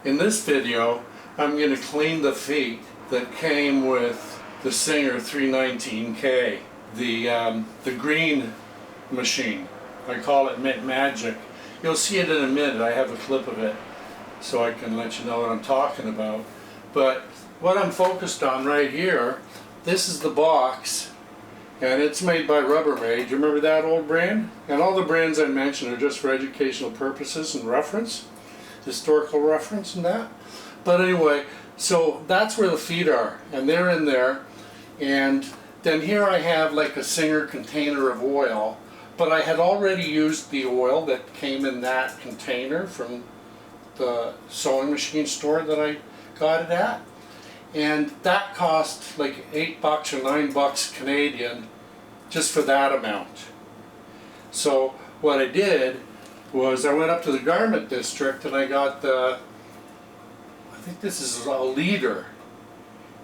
In this video, I'm going to clean the feet that came with the Singer 319K, the green machine. I call it Mint Magic. You'll see it in a minute. I have a clip of it so I can let you know what I'm talking about. But what I'm focused on right here, this is the box, and it's made by Rubbermaid. You remember that old brand? And all the brands I mentioned are just for educational purposes and reference, historical reference and that. But anyway, so that's where the feet are, and they're in there. And then here I have like a Singer container of oil, but I had already used the oil that came in that container from the sewing machine store that I got it at. And that cost like $8 or $9 Canadian just for that amount. So what I did was I went up to the garment district and I got the, I think this is a liter,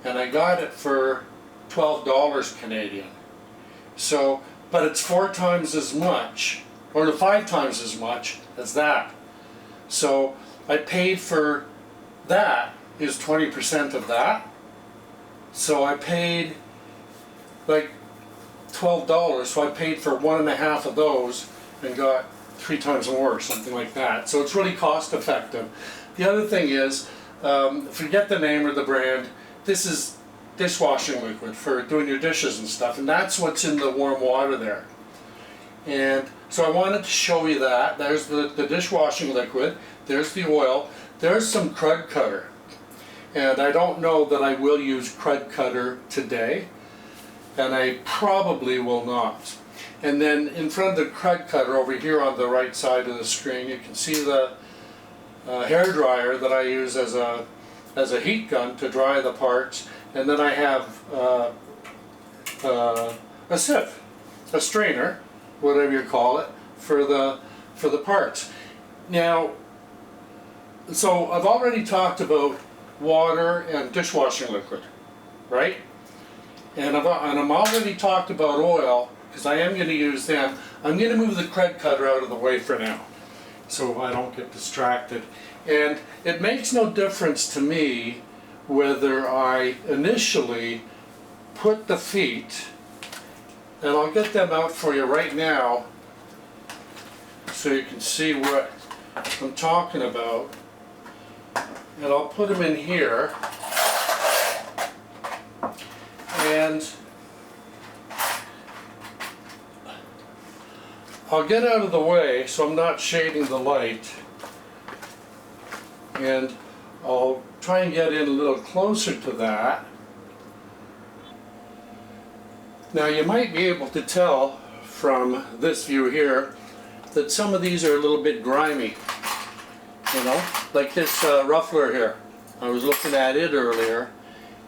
and I got it for $12 Canadian. So, but it's 4 times as much, or 5 times as much as that. So I paid for that is 20% of that. So I paid like $12, so I paid for 1.5 of those and got 3 times more or something like that. So it's really cost effective. The other thing is, forget the name or the brand, this is dishwashing liquid for doing your dishes and stuff, and that's what's in the warm water there. And so I wanted to show you that. There's the dishwashing liquid, there's the oil, there's some KRUD Kutter. And I don't know that I will use KRUD Kutter today, and I probably will not. And then in front of the KRUD Kutter over here on the right side of the screen, you can see the hair dryer that I use as a heat gun to dry the parts. And then I have a sieve, a strainer, whatever you call it, for the parts. Now, so I've already talked about water and dishwashing liquid, right? And I'm already talked about oil, because I am going to use them. I'm going to move the KRUD Kutter out of the way for now, so I don't get distracted. And it makes no difference to me whether I initially put the feet, and I'll get them out for you right now so you can see what I'm talking about. And I'll put them in here, and I'll get out of the way so I'm not shading the light, and I'll try and get in a little closer to that. Now you might be able to tell from this view here that some of these are a little bit grimy, you know, like this ruffler here. I was looking at it earlier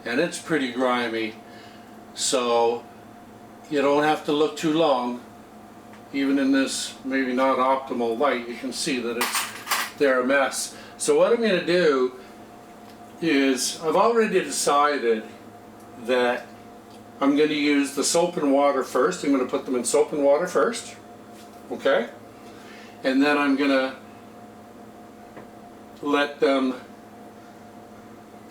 and it's pretty grimy, so you don't have to look too long. Even in this maybe not optimal light, you can see that they're a mess. So what I'm going to do is, I've already decided that I'm going to use the soap and water first. I'm going to put them in soap and water first, okay? And then I'm going to let them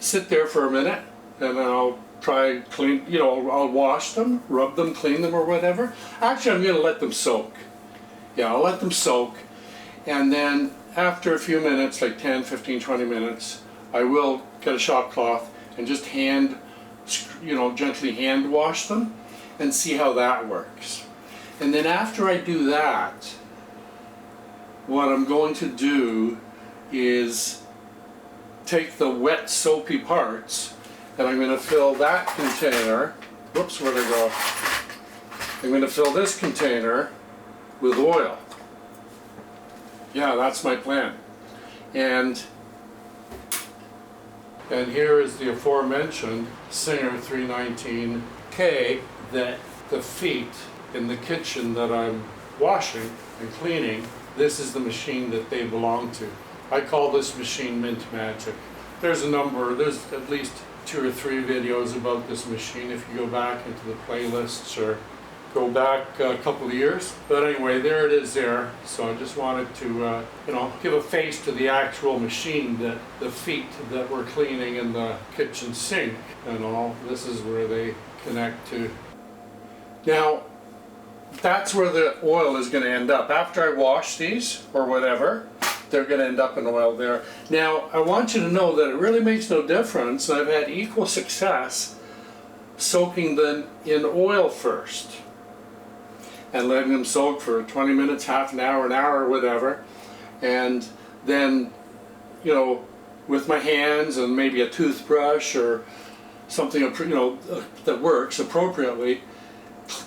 sit there for a minute, and then I'll try clean, you know, I'll wash them, rub them, clean them or whatever. Actually, I'm going to let them soak. Yeah, I'll let them soak, and then after a few minutes, like 10, 15, 20 minutes, I will get a shop cloth and just gently hand wash them and see how that works. And then after I do that, what I'm going to do is take the wet soapy parts, and I'm going to fill that container, whoops, where'd I go? I'm going to fill this container with oil. Yeah, that's my plan. And here is the aforementioned Singer 319K, that the feet in the kitchen that I'm washing and cleaning, this is the machine that they belong to. I call this machine Mint Magic. There's at least 2 or 3 videos about this machine if you go back into the playlists or go back a couple of years. But anyway, there it is there. So I just wanted to, you know, give a face to the actual machine, that the feet that we're cleaning in the kitchen sink and all. This is where they connect to. Now, that's where the oil is going to end up. After I wash these or whatever, they're going to end up in oil there. Now, I want you to know that it really makes no difference. I've had equal success soaking them in oil first and letting them soak for 20 minutes, half an hour, whatever. And then, you know, with my hands and maybe a toothbrush or something, you know, that works appropriately,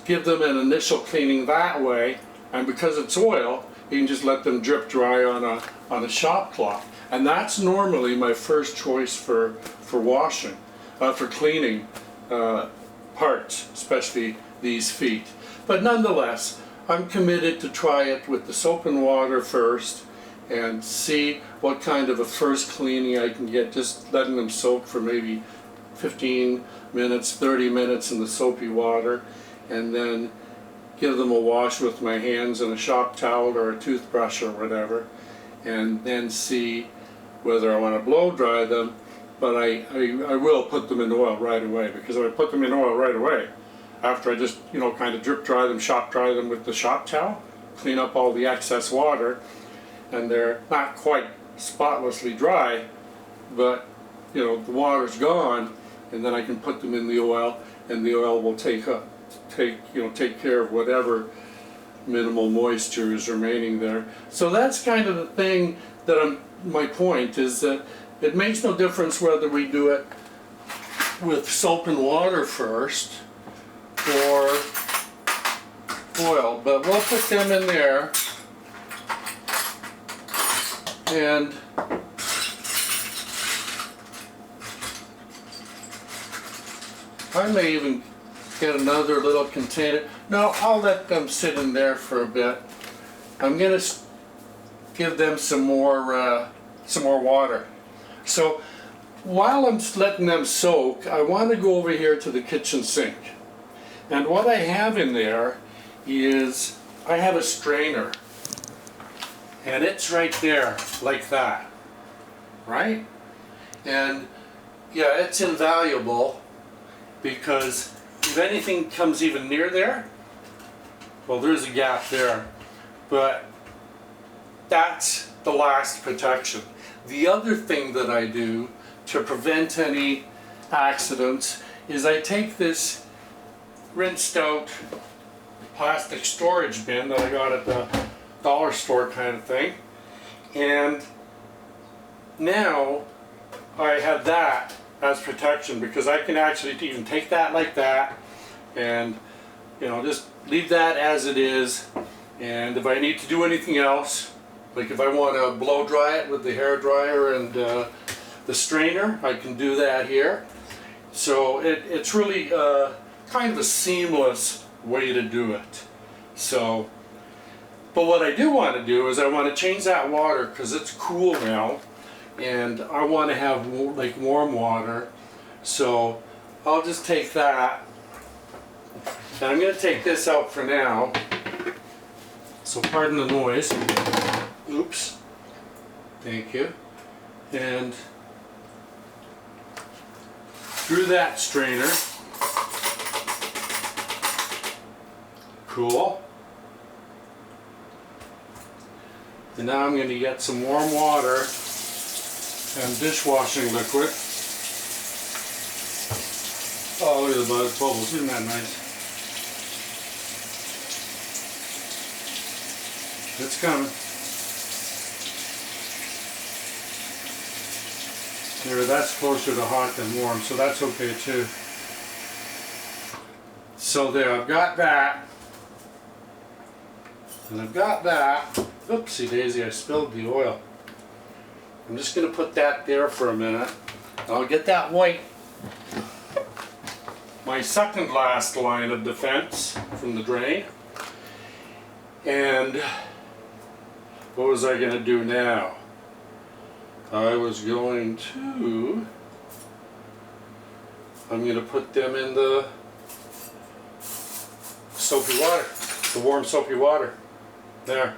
give them an initial cleaning that way. And because it's oil, you can just let them drip dry on a shop cloth. And that's normally my first choice for washing, for cleaning parts, especially these feet. But nonetheless, I'm committed to try it with the soap and water first and see what kind of a first cleaning I can get, just letting them soak for maybe 15 minutes, 30 minutes in the soapy water, and then give them a wash with my hands and a shop towel or a toothbrush or whatever, and then see whether I want to blow dry them. But I will put them in oil right away, because if I put them in oil right away, after I just, you know, kind of drip dry them, shop dry them with the shop towel, clean up all the excess water, and they're not quite spotlessly dry, but, you know, the water's gone, and then I can put them in the oil, and the oil will take care of whatever minimal moisture is remaining there. So that's kind of the thing that my point is, that it makes no difference whether we do it with soap and water first or oil, but we'll put them in there, and I may even get another little container. No, I'll let them sit in there for a bit. I'm going to give them some more water. So while I'm letting them soak, I want to go over here to the kitchen sink. And what I have in there is, I have a strainer. And it's right there, like that. Right? And yeah, it's invaluable, because if anything comes even near there, well, there's a gap there, but that's the last protection. The other thing that I do to prevent any accidents is I take this rinsed out plastic storage bin that I got at the dollar store kind of thing, and now I have that as protection, because I can actually even take that like that and, you know, just leave that as it is. And if I need to do anything else, like if I want to blow dry it with the hair dryer and the strainer, I can do that here. So it's really kind of a seamless way to do it. So, but what I do want to do is I want to change that water, because it's cool now, and I want to have like warm water. So I'll just take that, and I'm going to take this out for now. So pardon the noise. Oops. Thank you. And through that strainer. Cool. And now I'm going to get some warm water and dishwashing liquid. Oh, look at the bubbles. Isn't that nice? It's coming. There, that's closer to hot than warm, so that's okay too. So there, I've got that. And I've got that. Oopsie daisy, I spilled the oil. I'm just going to put that there for a minute. I'll get that white. My second last line of defense from the drain. And what was I going to do now? I was going to, I'm going to put them in the soapy water, the warm soapy water. There.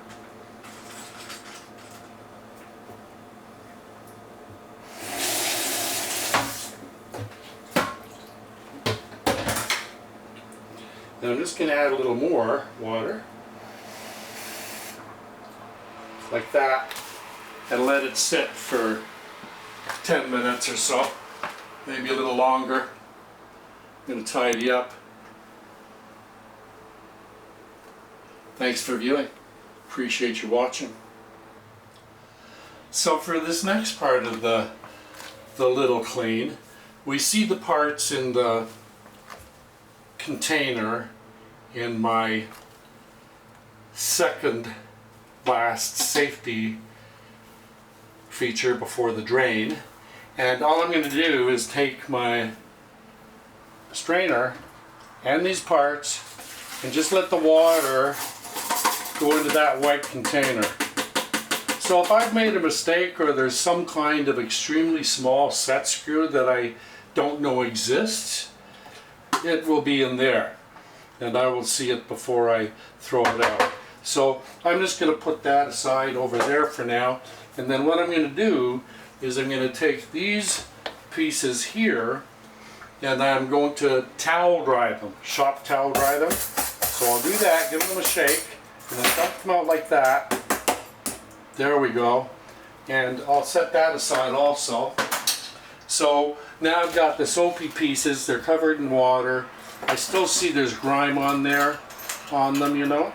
And I'm just going to add a little more water, like that, and let it sit for 10 minutes or so, maybe a little longer. I'm going to tidy up. Thanks for viewing. Appreciate you watching. So for this next part of the little clean, we see the parts in the container in my second last safety feature before the drain, and all I'm going to do is take my strainer and these parts and just let the water go into that white container. So if I've made a mistake or there's some kind of extremely small set screw that I don't know exists, it will be in there and I will see it before I throw it out. So I'm just going to put that aside over there for now, and then what I'm going to do is I'm going to take these pieces here and I'm going to towel dry them, shop towel dry them. So I'll do that, give them a shake, and then dump them out like that. There we go. And I'll set that aside also. So now I've got the soapy pieces, they're covered in water. I still see there's grime on there, on them, you know.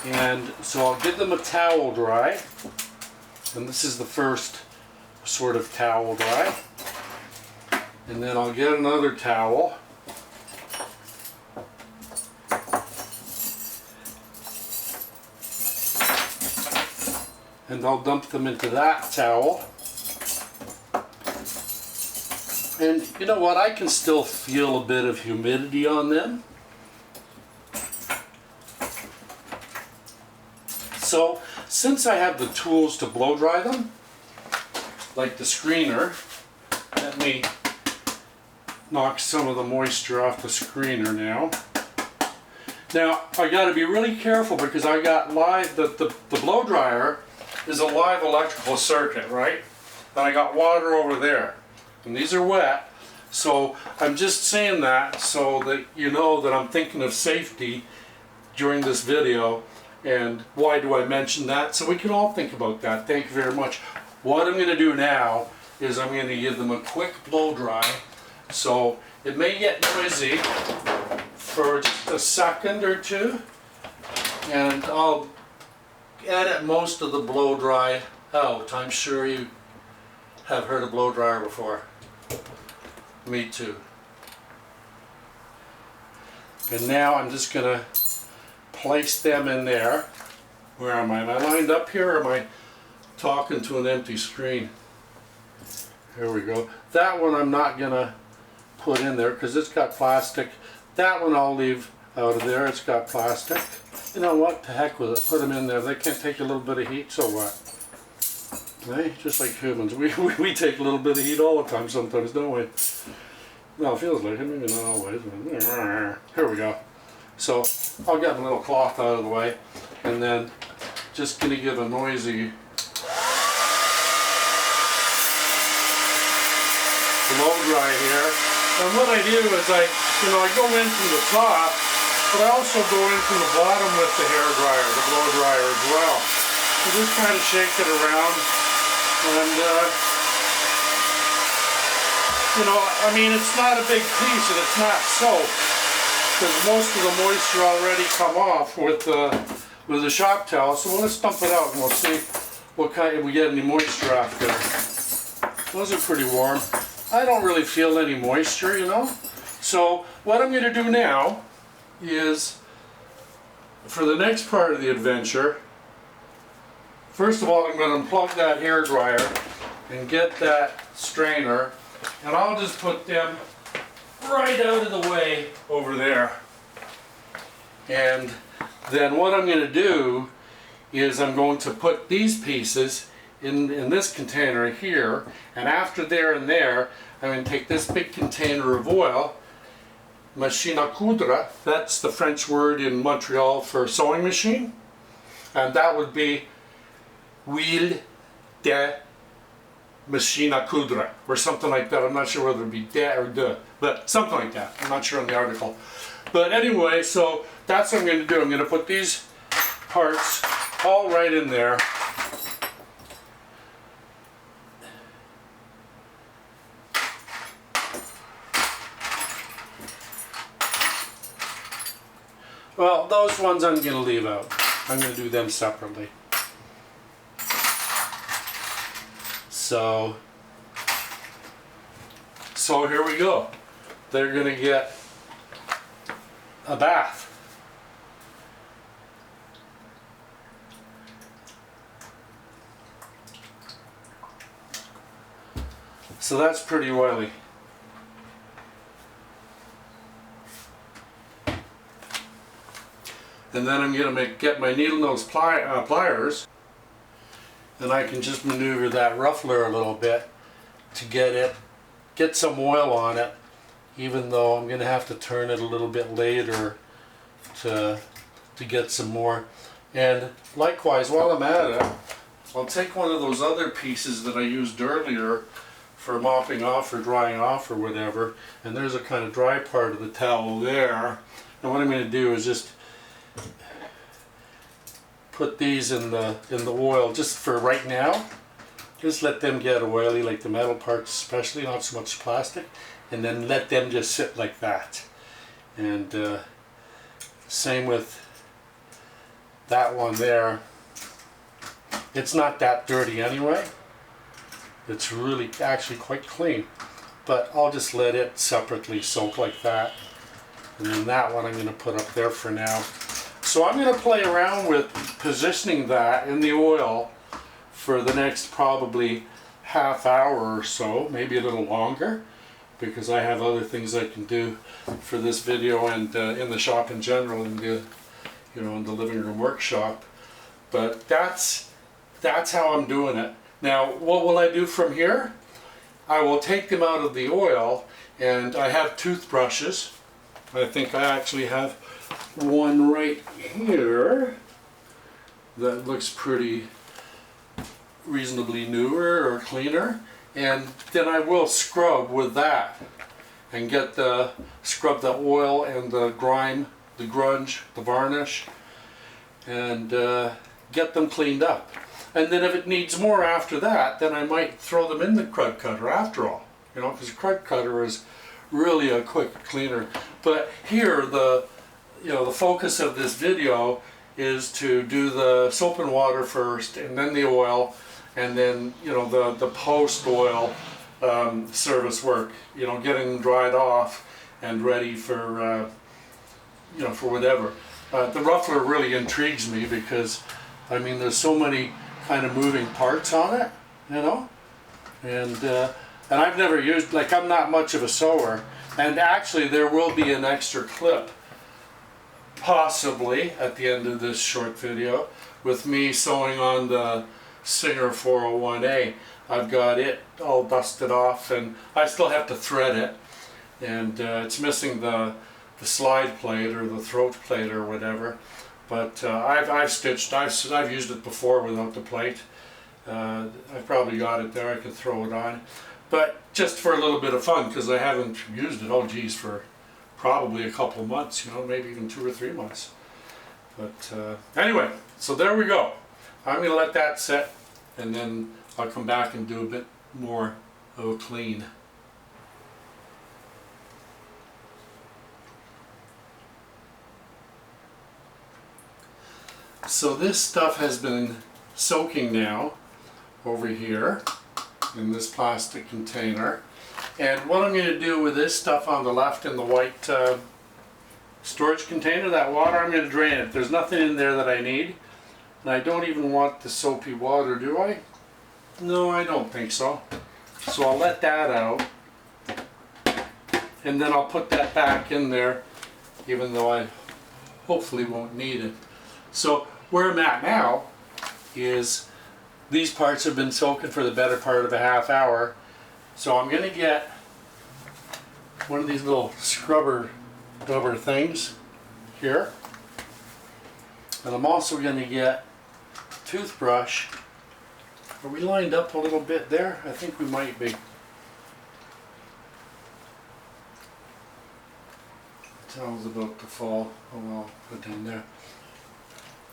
And so I'll give them a towel dry. And this is the first sort of towel dry. And then I'll get another towel. And I'll dump them into that towel. And you know what, I can still feel a bit of humidity on them. So since I have the tools to blow dry them, like the screener, let me knock some of the moisture off the screener now. Now I got to be really careful because I got live, the blow dryer is a live electrical circuit, right? And I got water over there. And these are wet, so I'm just saying that so that you know that I'm thinking of safety during this video. And why do I mention that? So we can all think about that. Thank you very much. What I'm going to do now is I'm going to give them a quick blow dry. So it may get noisy for just a second or two, and I'll edit most of the blow dry out. I'm sure you have heard a blow dryer before. Me too. And now I'm just going to place them in there. Where am I? Am I lined up here, or am I talking to an empty screen? Here we go. That one I'm not going to put in there because it's got plastic. That one I'll leave out of there. It's got plastic. You know what? To heck with it. Put them in there. They can't take a little bit of heat, so what? Hey, just like humans, we take a little bit of heat all the time sometimes, don't we? Well, it feels like it, maybe not always. Here we go. So I'll get a little cloth out of the way, and then just going to give a noisy blow dry here. And what I do is I go in from the top, but I also go in from the bottom with the hair dryer, the blow dryer as well. So just kind of shake it around. And, I mean, it's not a big piece and it's not soap, because most of the moisture already come off with the shop towel. So let's dump it out and we'll see what kind, if we get any moisture after. Those are pretty warm. I don't really feel any moisture, you know. So what I'm going to do now is, for the next part of the adventure, first of all, I'm going to unplug that hair dryer and get that strainer, and I'll just put them right out of the way over there. And then what I'm going to do is I'm going to put these pieces in this container here, and after they're in there, I'm going to take this big container of oil machine à coudre. That's the French word in Montreal for sewing machine. And that would be huile de machine à coudre, or something like that. I'm not sure whether it be de or de, but something like that. I'm not sure on the article. But anyway, so that's what I'm going to do. I'm going to put these parts all right in there. Well, those ones I'm going to leave out. I'm going to do them separately. So here we go. They're going to get a bath. So that's pretty oily. And then I'm going to get my needle nose pliers, and I can just maneuver that ruffler a little bit to get some oil on it, even though I'm going to have to turn it a little bit later to get some more. And likewise, while I'm at it, I'll take one of those other pieces that I used earlier for mopping off or drying off or whatever, and there's a kind of dry part of the towel there. And what I'm going to do is just put these in the oil just for right now. Just let them get oily, like the metal parts especially, not so much plastic, and then let them just sit like that. And same with that one there. It's not that dirty anyway. It's really actually quite clean, but I'll just let it separately soak like that. And then that one I'm going to put up there for now. So I'm going to play around with positioning that in the oil for the next probably half hour or so, maybe a little longer, because I have other things I can do for this video and in the shop in general, in the in the living room workshop. But that's how I'm doing it. Now, what will I do from here? I will take them out of the oil, and I have toothbrushes. I think I actually have one right here that looks pretty reasonably newer or cleaner, and then I will scrub with that and scrub the oil and the grime, the grunge, the varnish, and get them cleaned up. And then if it needs more after that, then I might throw them in the KRUD cutter after all, because the KRUD cutter is really a quick cleaner. But here the focus of this video is to do the soap and water first, and then the oil, and then the post oil service work, getting them dried off and ready for for whatever. The ruffler really intrigues me because there's so many kind of moving parts on it, and I've never used, I'm not much of a sewer, and actually there will be an extra clip possibly at the end of this short video with me sewing on the Singer 401A. I've got it all dusted off, and I still have to thread it, and it's missing the slide plate or the throat plate or whatever, but I've used it before without the plate. I've probably got it there, I could throw it on, but just for a little bit of fun, because I haven't used it, for probably a couple of months, maybe even 2 or 3 months. But anyway, so there we go. I'm going to let that set, and then I'll come back and do a bit more of a clean. So this stuff has been soaking now over here in this plastic container. And what I'm going to do with this stuff on the left in the white storage container, that water, I'm going to drain it. There's nothing in there that I need. And I don't even want the soapy water, do I? No, I don't think so. So I'll let that out. And then I'll put that back in there, even though I hopefully won't need it. So where I'm at now is these parts have been soaking for the better part of a half hour. So I'm going to get one of these little scrubber rubber things here. And I'm also going to get a toothbrush. Are we lined up a little bit there? I think we might be. Towel's about to fall. Oh well, put it in there.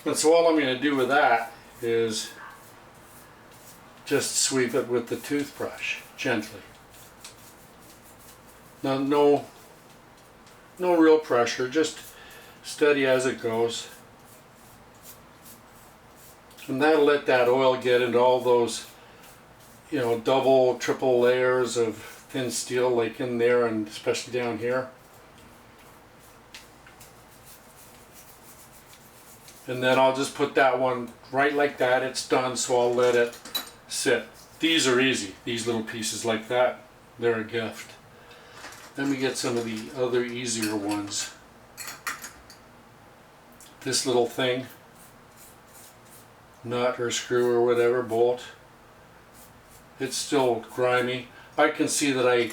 And so all I'm going to do with that is just sweep it with the toothbrush gently. Now, no real pressure, just steady as it goes. And that'll let that oil get into all those, you know, double, triple layers of thin steel like in there and especially down here. And then I'll just put that one right like that. It's done, so I'll let it sit. These are easy, these little pieces like that, they're a gift. Then we get some of the other easier ones. This little thing, nut or screw or whatever, bolt, it's still grimy. I can see that I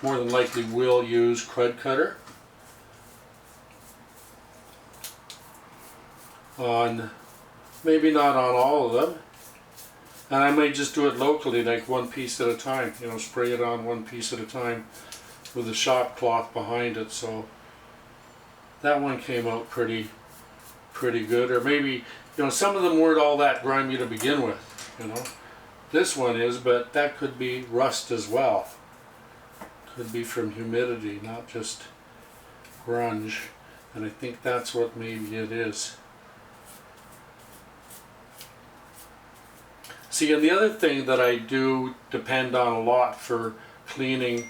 more than likely will use KRUD cutter on, maybe not on all of them, and I may just do it locally, like one piece at a time, you know, spray it on one piece at a time with a shop cloth behind it. So that one came out pretty good. Or maybe, you know, some of them weren't all that grimy to begin with, you know. This one is, but that could be rust as well. Could be from humidity, not just grunge. And I think that's what maybe it is. See, and the other thing that I do depend on a lot for cleaning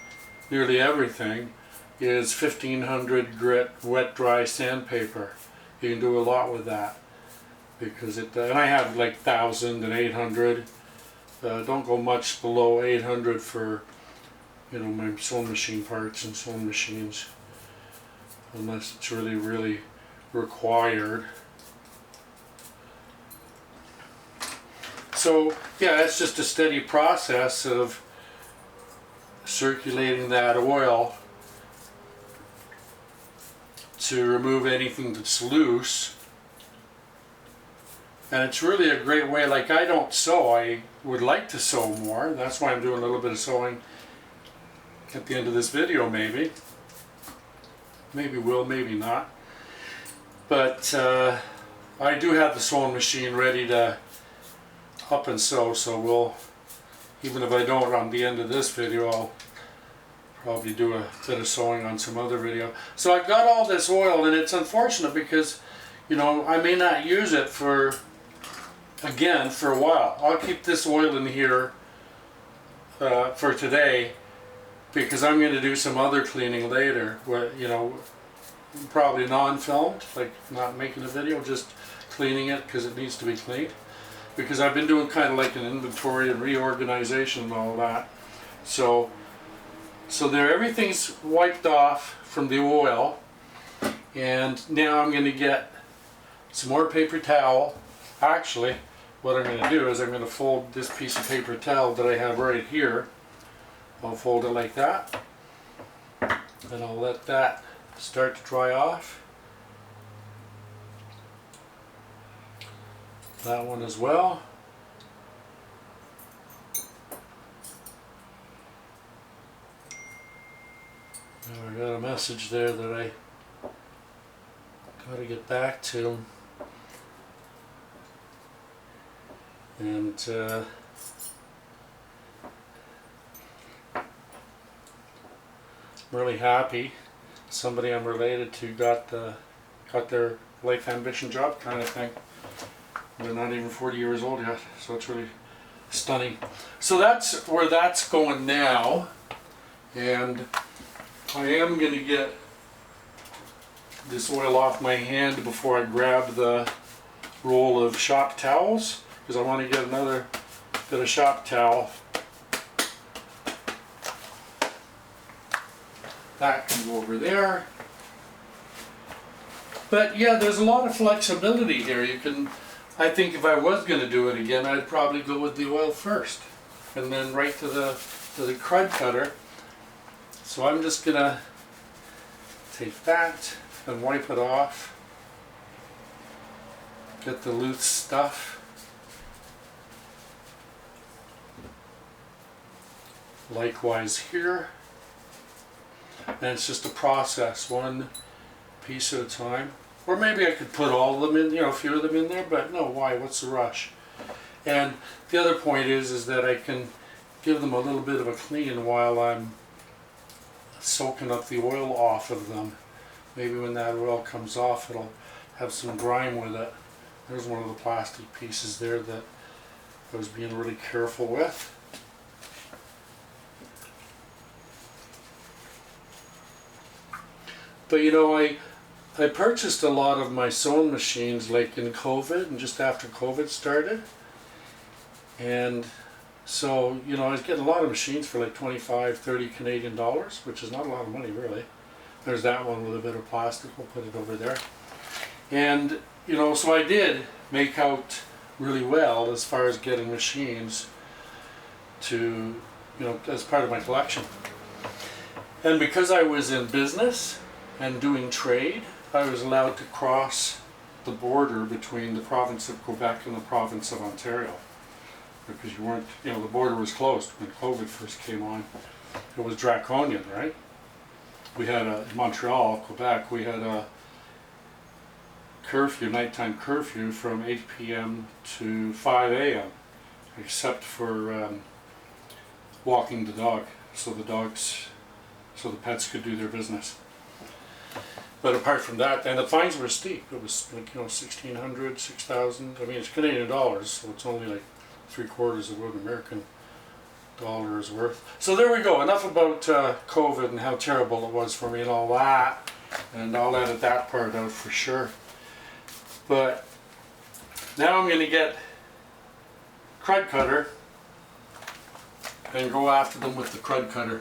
nearly everything is 1500 grit wet dry sandpaper. You can do a lot with that because it, and I have like 1000 and 800. Don't go much below 800 for, you know, my sewing machine parts and sewing machines, unless it's really required. So yeah, it's just a steady process of circulating that oil to remove anything that's loose. And it's really a great way. Like, I don't sew, I would like to sew more. That's why I'm doing a little bit of sewing at the end of this video, maybe. Maybe will, maybe not. But I do have the sewing machine ready to up and sew, so we'll, even if I don't on the end of this video, I'll probably do a bit of sewing on some other video. So I've got all this oil, and it's unfortunate because, you know, I may not use it for, again, for a while. I'll keep this oil in here for today because I'm going to do some other cleaning later, where, you know, probably non-filmed, like not making a video, just cleaning it because it needs to be cleaned. Because I've been doing kind of like an inventory and reorganization and all that. So there, everything's wiped off from the oil, and now I'm going to get some more paper towel. Actually, what I'm going to do is I'm going to fold this piece of paper towel that I have right here. I'll fold it like that, and I'll let that start to dry off. That one as well. Now I got a message there that I got to get back to, and I'm really happy. Somebody I'm related to got their life ambition job kind of thing. They're not even 40 years old yet, so it's really stunning. So that's where that's going now, and I am going to get this oil off my hand before I grab the roll of shop towels, because I want to get another bit of shop towel. That can go over there. But yeah, there's a lot of flexibility here. You can, I think if I was going to do it again, I'd probably go with the oil first and then right to the KRUD cutter. So I'm just going to take that and wipe it off. Get the loose stuff. Likewise here. And it's just a process, one piece at a time. Or maybe I could put all of them in, you know, a few of them in there, but no, why? What's the rush? And the other point is that I can give them a little bit of a clean while I'm soaking up the oil off of them. Maybe when that oil comes off, it'll have some grime with it. There's one of the plastic pieces there that I was being really careful with. But you know, I purchased a lot of my sewing machines like in COVID and just after COVID started. And so, you know, I was getting a lot of machines for like 25, 30 Canadian dollars, which is not a lot of money really. There's that one with a bit of plastic, we'll put it over there. And, you know, so I did make out really well as far as getting machines to, you know, as part of my collection. And because I was in business and doing trade, I was allowed to cross the border between the province of Quebec and the province of Ontario. Because you weren't, you know, the border was closed when COVID first came on. It was draconian, right? We had in Montreal, Quebec, we had a curfew, nighttime curfew from 8 p.m. to 5 a.m. except for walking the dog, so the pets could do their business. But apart from that, and the fines were steep. It was like, you know, 1,600, 6,000. I mean, it's Canadian dollars, so it's only like 3/4 of what an American dollar is worth. So there we go. Enough about COVID and how terrible it was for me and all that. And I'll edit that part out for sure. But now I'm going to get KRUD cutter and go after them with the KRUD cutter.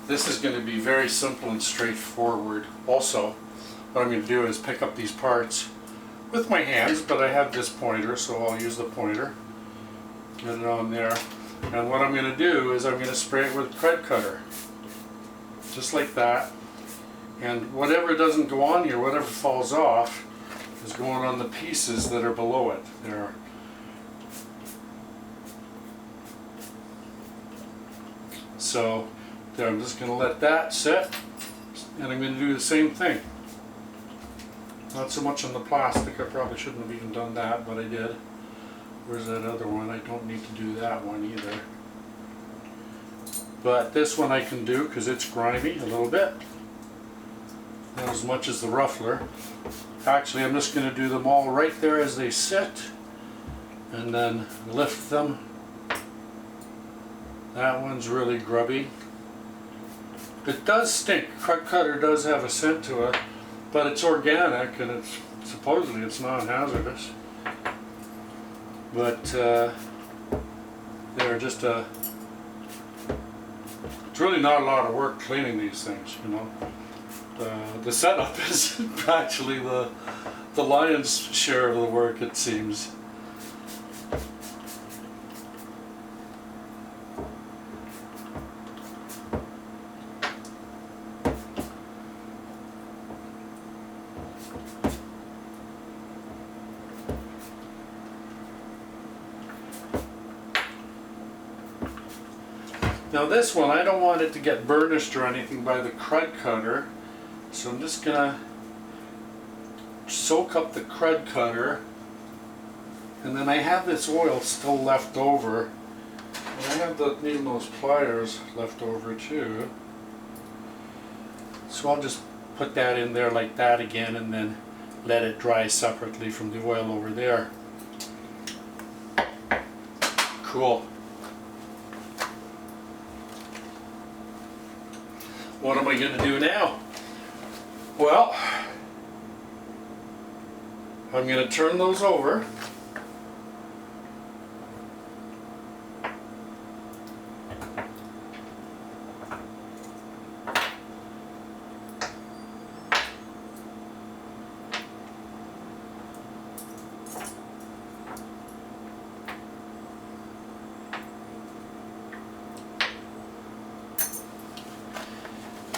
This is going to be very simple and straightforward. Also, what I'm going to do is pick up these parts with my hands, but I have this pointer, so I'll use the pointer. Get it on there. And what I'm going to do is I'm going to spray it with KRUD cutter. Just like that. And whatever doesn't go on here, whatever falls off, is going on the pieces that are below it. There. So, there, I'm just going to let that sit, and I'm going to do the same thing. Not so much on the plastic, I probably shouldn't have even done that, but I did. Where's that other one? I don't need to do that one either. But this one I can do because it's grimy a little bit. Not as much as the ruffler. Actually, I'm just going to do them all right there as they sit, and then lift them. That one's really grubby. It does stink. KRUD cutter does have a scent to it, but it's organic and it's supposedly it's non-hazardous. But they're just it's really not a lot of work cleaning these things, you know. The setup is actually the lion's share of the work, it seems. Now this one, I don't want it to get burnished or anything by the KRUD cutter, so I'm just gonna soak up the KRUD cutter, and then I have this oil still left over, and I have the needle nose pliers left over too, so I'll just put that in there like that again and then let it dry separately from the oil over there. Cool. What am I going to do now? Well, I'm going to turn those over.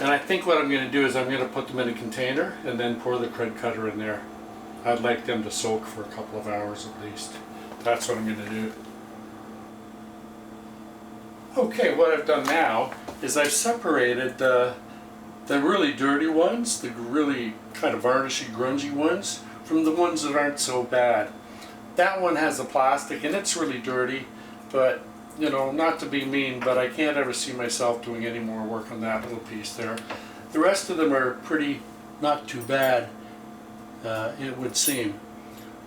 And I think what I'm going to do is I'm going to put them in a container and then pour the KRUD cutter in there. I'd like them to soak for a couple of hours at least. That's what I'm going to do. Okay, what I've done now is I've separated the really dirty ones, the really kind of varnishy, grungy ones, from the ones that aren't so bad. That one has the plastic and it's really dirty, but you know, not to be mean, but I can't ever see myself doing any more work on that little piece there. The rest of them are pretty, not too bad, it would seem.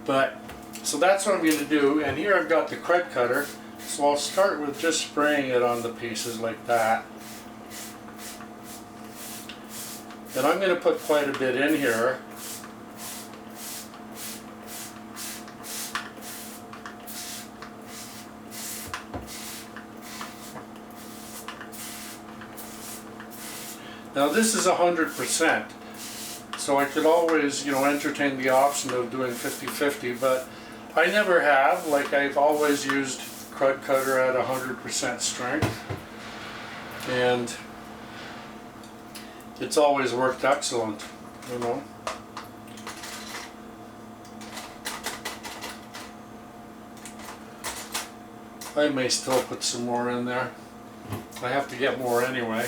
But, so that's what I'm going to do, and here I've got the KRUD cutter, so I'll start with just spraying it on the pieces like that. And I'm going to put quite a bit in here. Now this is 100%, so I could always, you know, entertain the option of doing 50-50, but I never have. Like, I've always used KRUD cutter at 100% strength, and it's always worked excellent, you know. I may still put some more in there. I have to get more anyway.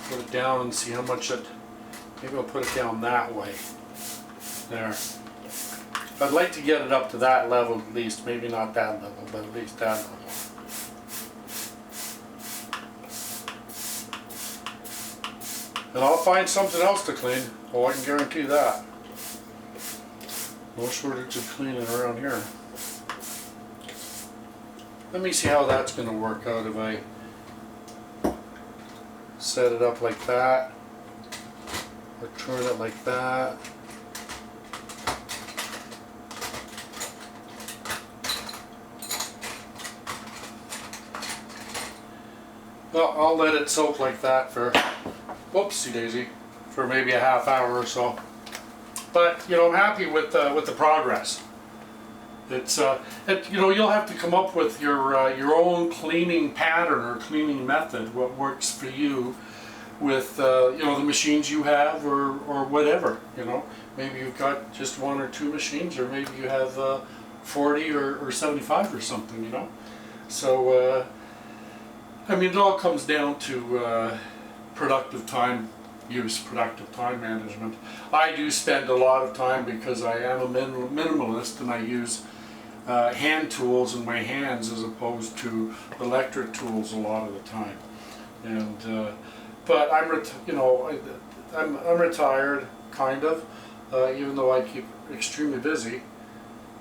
Put it down and see how much it, maybe I'll put it down that way. There. I'd like to get it up to that level at least, maybe not that level, but at least that level. And I'll find something else to clean. Oh, I can guarantee that. No shortage of cleaning around here. Let me see how that's going to work out if I set it up like that, or turn it like that. Well, I'll let it soak like that for, whoopsie daisy, for maybe a half hour or so. But you know, I'm happy with the progress. It's you know, you'll have to come up with your own cleaning pattern or cleaning method, what works for you with you know, the machines you have, or whatever. You know, maybe you've got just 1 or 2 machines, or maybe you have 40 or 75 or something. You know, so I mean, it all comes down to productive time use, productive time management. I do spend a lot of time, because I am a minimalist, and I use hand tools in my hands as opposed to electric tools a lot of the time. And but I'm retired, kind of, even though I keep extremely busy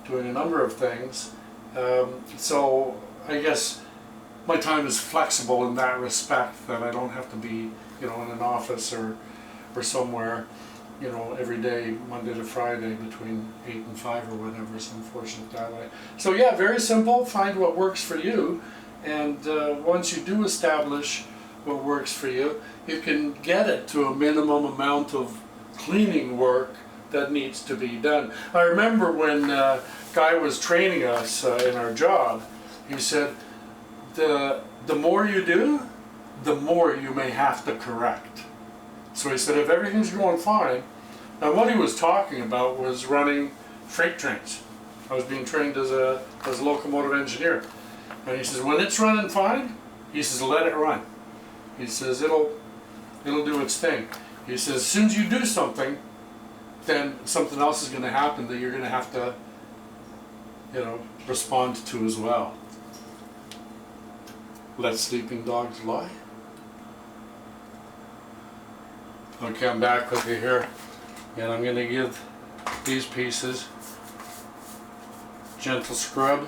doing a number of things. So I guess my time is flexible in that respect, that I don't have to be, you know, in an office or somewhere, you know, every day, Monday to Friday, between 8 and 5 or whatever. It's unfortunate that way. So yeah, very simple. Find what works for you, and once you do establish what works for you, you can get it to a minimum amount of cleaning work that needs to be done. I remember when Guy was training us in our job, he said, the more you do, the more you may have to correct. So he said, if everything's going fine, and what he was talking about was running freight trains. I was being trained as a locomotive engineer. And he says, when it's running fine, he says, let it run. He says, it'll do its thing. He says, as soon as you do something, then something else is going to happen that you're going to have to, you know, respond to as well. Let sleeping dogs lie. Okay, I'm back with you here, and I'm going to give these pieces gentle scrub.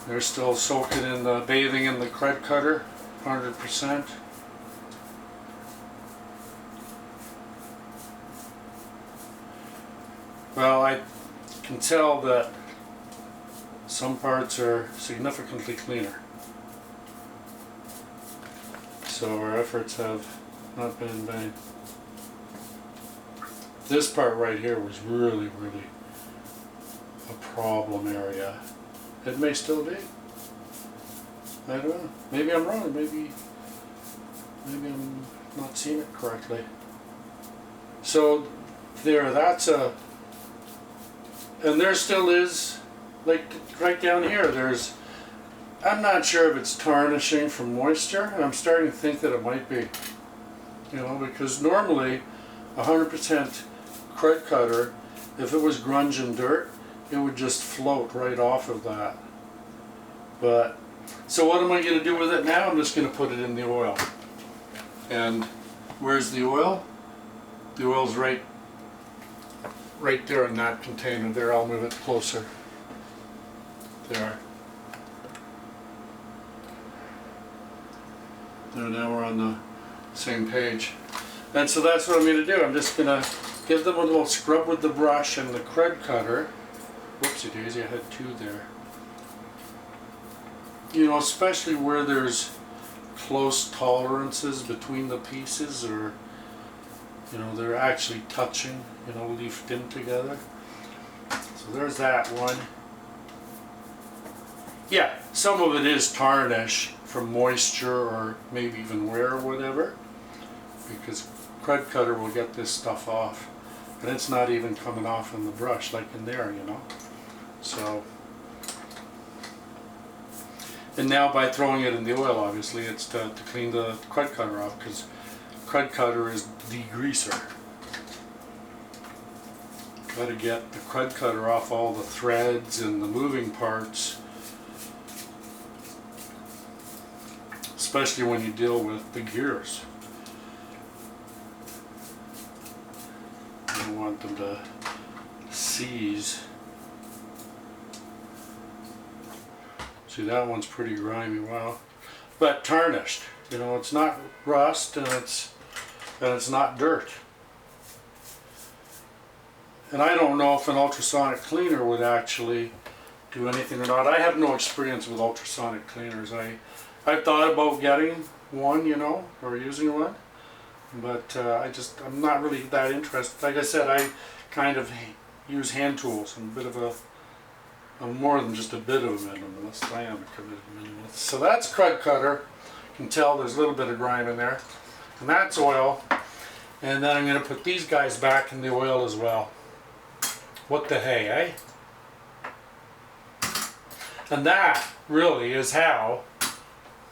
They're still soaking in the, bathing in the KRUD cutter, 100%. Well, I can tell that some parts are significantly cleaner. So our efforts have not been in vain. This part right here was really problem area. It may still be. I don't know. Maybe I'm wrong. Maybe I'm not seeing it correctly. So there, that's a, and there still is, like right down here, there's, I'm not sure if it's tarnishing from moisture, and I'm starting to think that it might be. You know, because normally 100% KRUD cutter, if it was grunge and dirt, it would just float right off of that. But, so what am I going to do with it now? I'm just going to put it in the oil. And where's the oil? The oil's right there in that container there. I'll move it closer. There. There, now we're on the same page. And so that's what I'm going to do. I'm just going to give them a little scrub with the brush and the KRUD cutter. Whoopsie daisy, I had two there. You know, especially where there's close tolerances between the pieces, or, you know, they're actually touching, you know, leafed in together. So there's that one. Yeah, some of it is tarnish from moisture or maybe even wear or whatever, because KRUD cutter will get this stuff off, and it's not even coming off in the brush like in there, you know. So, and now by throwing it in the oil, obviously it's to clean the KRUD cutter off, because KRUD cutter is degreaser. Got to get the KRUD cutter off all the threads and the moving parts, especially when you deal with the gears. You don't want them to seize. See, that one's pretty grimy, wow. But tarnished, you know, it's not rust, and it's not dirt. And I don't know if an ultrasonic cleaner would actually do anything or not. I have no experience with ultrasonic cleaners. I've thought about getting one, you know, or using one, but I'm not really that interested. Like I said, I kind of use hand tools. I'm a bit of I'm more than just a bit of a minimalist. I am a committed minimalist. So that's KRUD cutter. You can tell there's a little bit of grime in there. And that's oil. And then I'm going to put these guys back in the oil as well. What the hey, eh? And that really is how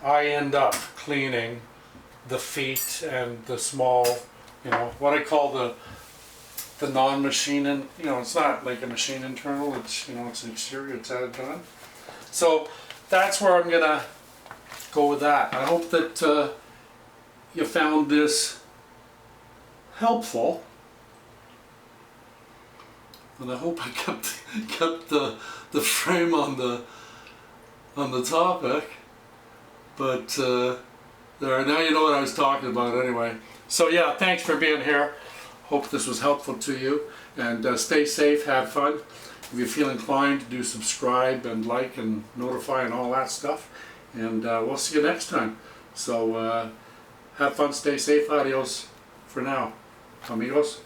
I end up cleaning the feet and the small, you know, what I call the non-machine, and you know, it's not like a machine internal, it's, you know, it's an exterior, it's added on. So that's where I'm gonna go with that. I hope that you found this helpful, and I hope I kept the frame on the topic. But there, now you know what I was talking about anyway. So yeah, thanks for being here. Hope this was helpful to you, and stay safe, have fun. If you feel inclined to do subscribe and like and notify and all that stuff, and we'll see you next time. So have fun, stay safe, adios for now, amigos.